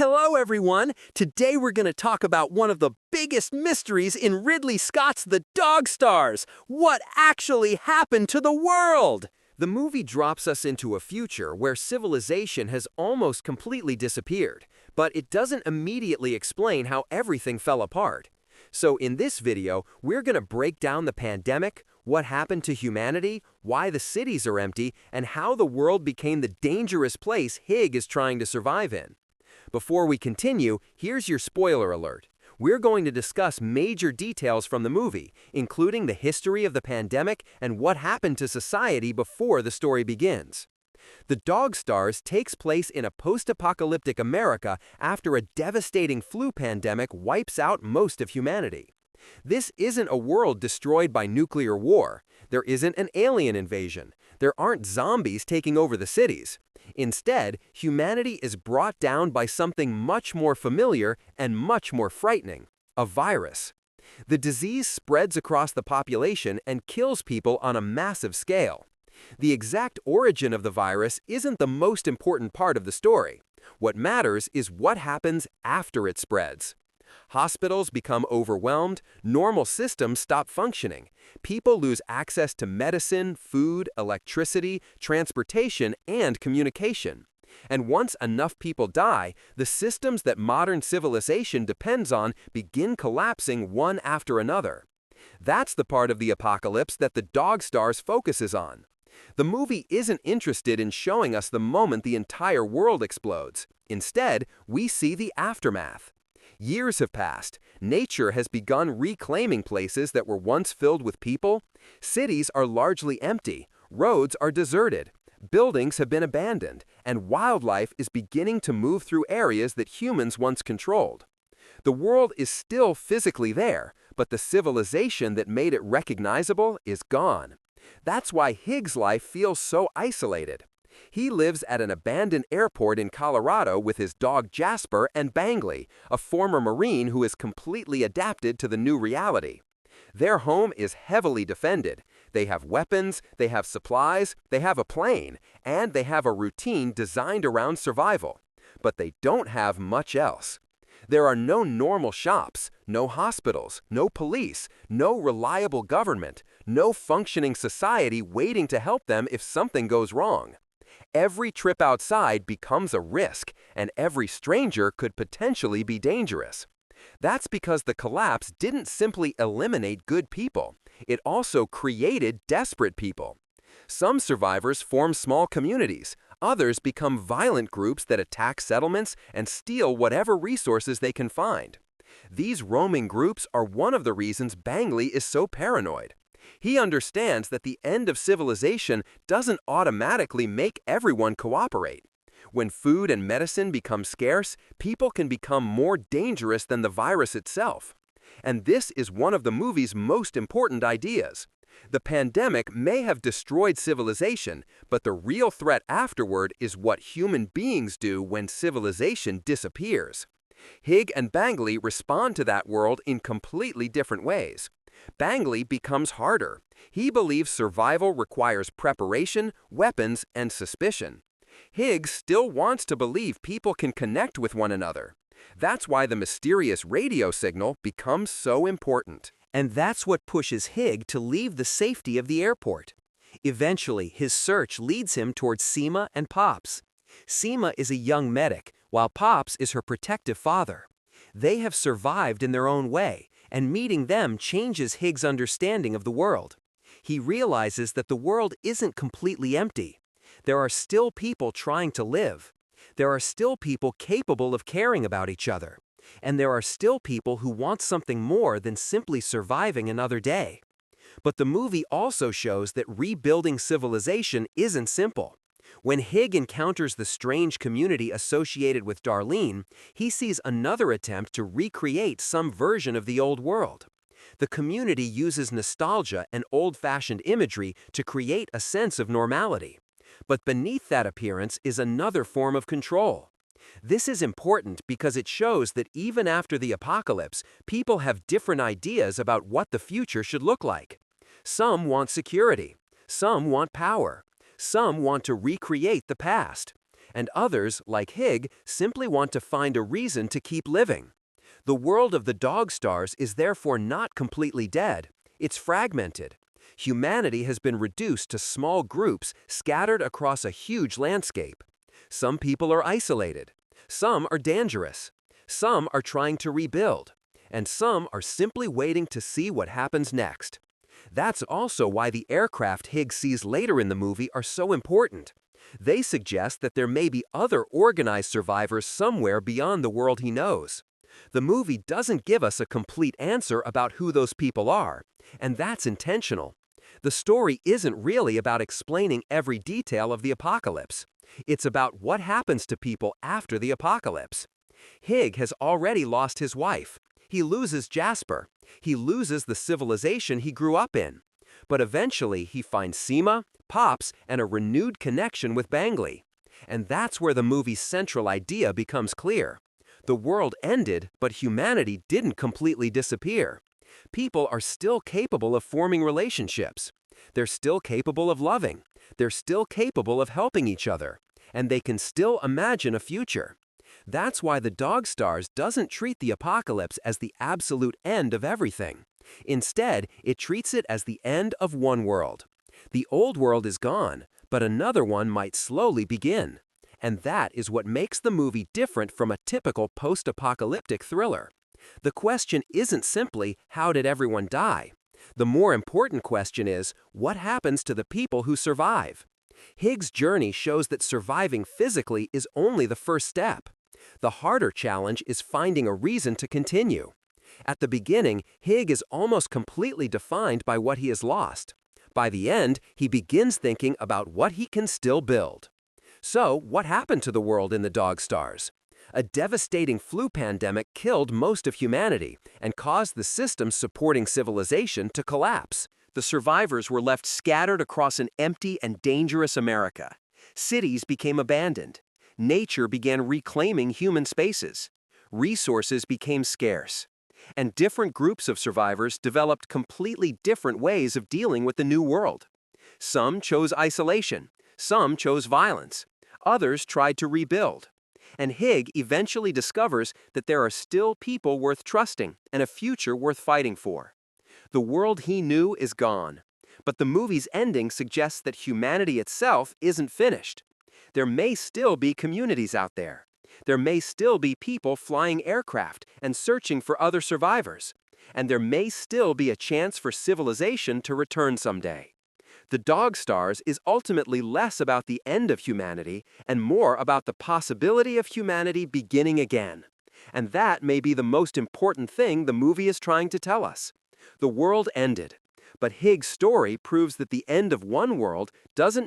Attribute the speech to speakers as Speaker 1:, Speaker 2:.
Speaker 1: Hello, everyone! Today we're going to talk about one of the biggest mysteries in Ridley Scott's The Dog Stars. What actually happened to the world? The movie drops us into a future where civilization has almost completely disappeared, but it doesn't immediately explain how everything fell apart. So in this video, we're going to break down the pandemic, what happened to humanity, why the cities are empty, and how the world became the dangerous place Hig is trying to survive in. Before we continue, here's your spoiler alert. We're going to discuss major details from the movie, including the history of the pandemic and what happened to society before the story begins. The Dog Stars takes place in a post-apocalyptic America after a devastating flu pandemic wipes out most of humanity. This isn't a world destroyed by nuclear war. There isn't an alien invasion. There aren't zombies taking over the cities. Instead, humanity is brought down by something much more familiar and much more frightening: a virus. The disease spreads across the population and kills people on a massive scale. The exact origin of the virus isn't the most important part of the story. What matters is what happens after it spreads. Hospitals become overwhelmed, normal systems stop functioning, people lose access to medicine, food, electricity, transportation, and communication. And once enough people die, the systems that modern civilization depends on begin collapsing one after another. That's the part of the apocalypse that the Dog Stars focuses on. The movie isn't interested in showing us the moment the entire world explodes. Instead, we see the aftermath. Years have passed. Nature has begun reclaiming places that were once filled with people. Cities are largely empty. Roads are deserted. Buildings have been abandoned, and wildlife is beginning to move through areas that humans once controlled. The world is still physically there, but the civilization that made it recognizable is gone. That's why Hig's life feels so isolated. He lives at an abandoned airport in Colorado with his dog Jasper and Bangley, a former Marine who is completely adapted to the new reality. Their home is heavily defended. They have weapons, they have supplies, they have a plane, and they have a routine designed around survival. But they don't have much else. There are no normal shops, no hospitals, no police, no reliable government, no functioning society waiting to help them if something goes wrong. Every trip outside becomes a risk, and every stranger could potentially be dangerous. That's because the collapse didn't simply eliminate good people. It also created desperate people. Some survivors form small communities. Others become violent groups that attack settlements and steal whatever resources they can find. These roaming groups are one of the reasons Bangley is so paranoid. He understands that the end of civilization doesn't automatically make everyone cooperate. When food and medicine become scarce, people can become more dangerous than the virus itself. And this is one of the movie's most important ideas. The pandemic may have destroyed civilization, but the real threat afterward is what human beings do when civilization disappears. Hig and Bangley respond to that world in completely different ways. Bangley becomes harder. He believes survival requires preparation, weapons, and suspicion. Hig still wants to believe people can connect with one another. That's why the mysterious radio signal becomes so important. And that's what pushes Hig to leave the safety of the airport. Eventually, his search leads him towards Seema and Pops. Seema is a young medic, while Pops is her protective father. They have survived in their own way, and meeting them changes Hig's understanding of the world. He realizes that the world isn't completely empty. There are still people trying to live. There are still people capable of caring about each other. And there are still people who want something more than simply surviving another day. But the movie also shows that rebuilding civilization isn't simple. When Hig encounters the strange community associated with Darlene, he sees another attempt to recreate some version of the old world. The community uses nostalgia and old-fashioned imagery to create a sense of normality. But beneath that appearance is another form of control. This is important because it shows that even after the apocalypse, people have different ideas about what the future should look like. Some want security. Some want power. Some want to recreate the past. And others, like Hig, simply want to find a reason to keep living. The world of the dog stars is therefore not completely dead. It's fragmented. Humanity has been reduced to small groups scattered across a huge landscape. Some people are isolated. Some are dangerous. Some are trying to rebuild. And some are simply waiting to see what happens next. That's also why the aircraft Hig sees later in the movie are so important. They suggest that there may be other organized survivors somewhere beyond the world he knows. The movie doesn't give us a complete answer about who those people are, and that's intentional. The story isn't really about explaining every detail of the apocalypse. It's about what happens to people after the apocalypse. Hig has already lost his wife. He loses Jasper. He loses the civilization he grew up in. But eventually he finds Seema, Pops, and a renewed connection with Bangley. And that's where the movie's central idea becomes clear. The world ended, but humanity didn't completely disappear. People are still capable of forming relationships. They're still capable of loving. They're still capable of helping each other. And they can still imagine a future. That's why the Dog Stars doesn't treat the apocalypse as the absolute end of everything. Instead, it treats it as the end of one world. The old world is gone, but another one might slowly begin. And that is what makes the movie different from a typical post-apocalyptic thriller. The question isn't simply, how did everyone die? The more important question is, what happens to the people who survive? Hig's journey shows that surviving physically is only the first step. The harder challenge is finding a reason to continue. At the beginning, Hig is almost completely defined by what he has lost. By the end, he begins thinking about what he can still build. So, what happened to the world in the Dog Stars? A devastating flu pandemic killed most of humanity and caused the systems supporting civilization to collapse. The survivors were left scattered across an empty and dangerous America. Cities became abandoned. Nature began reclaiming human spaces. Resources became scarce. And different groups of survivors developed completely different ways of dealing with the new world. Some chose isolation. Some chose violence. Others tried to rebuild. And Hig eventually discovers that there are still people worth trusting and a future worth fighting for. The world he knew is gone. But the movie's ending suggests that humanity itself isn't finished. There may still be communities out there. There may still be people flying aircraft and searching for other survivors. And there may still be a chance for civilization to return someday. The Dog Stars is ultimately less about the end of humanity and more about the possibility of humanity beginning again. And that may be the most important thing the movie is trying to tell us. The world ended. But Hig's story proves that the end of one world doesn't